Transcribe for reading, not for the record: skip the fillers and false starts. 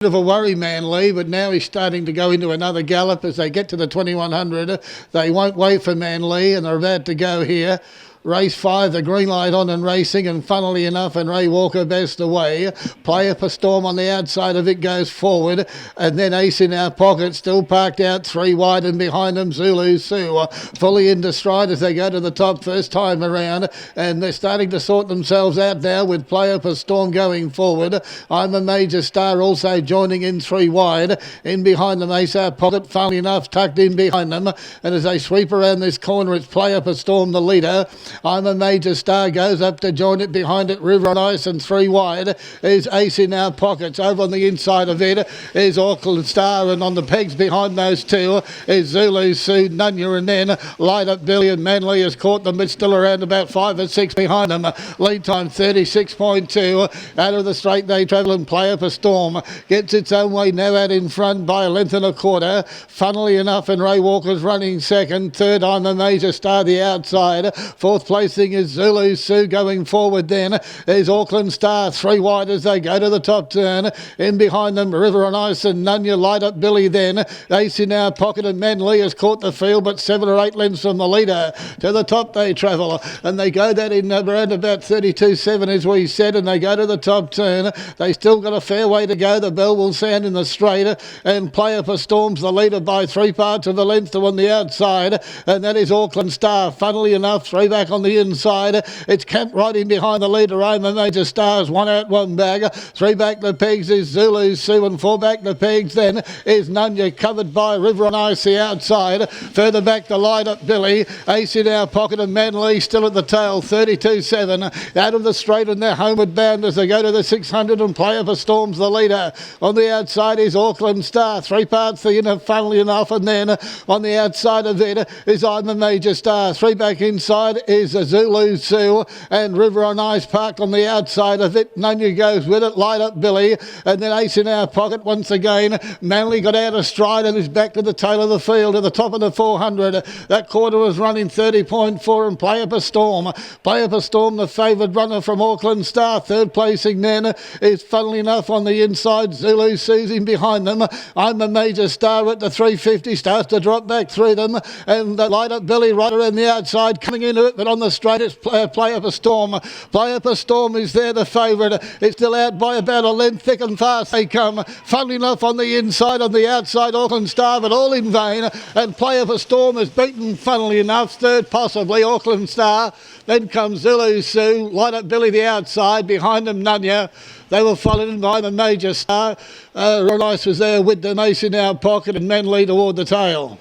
Bit of a worry, Manly, but now he's starting to go into another gallop as they get to the 2100. They won't wait for Manly, and they're about to go here. Race 5, the green light on and racing, and funnily enough, and Ray Walker best away. Play Up a Storm on the outside of it goes forward, and then Ace in Our Pocket still parked out 3 wide, and behind them Zulu Sue fully into stride as they go to the top first time around, and they're starting to sort themselves out now with Play Up a Storm going forward. I'm a Major Star also joining in 3 wide. In behind them Ace Our Pocket, funnily enough, tucked in behind them, and as they sweep around this corner, it's Play Up a Storm the leader. I'm a Major Star goes up to join it. Behind it River on Ice, and 3 wide is Ace in Our Pockets. Over on the inside of it is Auckland Star, and on the pegs behind those two is Zulu Sue, Nunya, and then Light Up Billy, and Manly has caught them, but still around about 5 or 6 behind them. Lead time 36.2. Out of the straight they travel, and Play Up a Storm gets its own way now out in front by a length and a quarter. Funnily enough, and Ray Walker's running second. Third, I'm a Major Star the outside. Fourth placing is Zulu Sue. Going forward then is Auckland Star, 3 wide as they go to the top turn. In behind them River on Ice and Nunya. Light Up Billy then. Ace in Our Pocket, and Manly has caught the field, but 7 or 8 lengths from the leader. To the top they travel, and they go that in around about 32.7 as we said, and they go to the top turn. They still got a fair way to go. The bell will sound in the straight, and Play Up a Storm's the leader by 3 parts of a length to on the outside, and that is Auckland Star. Funnily enough, 3 back on the inside. It's camped right in behind the leader. I'm a Major Stars, 1 out, 1 bag. 3 back the pegs is Zulu Sue, and 4 back the pegs then is Nunya, covered by River on Ice the outside. Further back the Light Up Billy. Ace in Our Pocket, and Manly still at the tail, 32.7. Out of the straight, and they're homeward bound as they go to the 600, and Play Up a Storm's the leader. On the outside is Auckland Star, 3 parts the inner, funnily enough, and then on the outside of it is I'm a Major Star. 3 back inside is Zulu Sue, and River on Ice parked on the outside of it. Nunya goes with it. Light Up Billy, and then Ace in Our Pocket once again. Manly got out of stride and is back to the tail of the field at the top of the 400. That quarter was running 30.4, and Play Up a Storm. Play Up a Storm, the favoured runner from Auckland Star. Third placing then is, funnily enough, on the inside Zulu Sue's in behind them. I'm a Major Star at the 350, starts to drop back through them, and Light Up Billy right around the outside coming into it, but on the straight it's Play Up a Storm. Play Up a Storm is there, the favourite. It's still out by about a length, thick and fast they come. Funnily enough, on the inside, on the outside Auckland Star, but all in vain, and Play Up a Storm is beaten, funnily enough. Third possibly Auckland Star. Then comes Zulu Sue, Light Up Billy the outside, behind them Nunya. They were followed in by the Major Star. Rice was there with them, Ace in Our Pocket, and Manly toward the tail.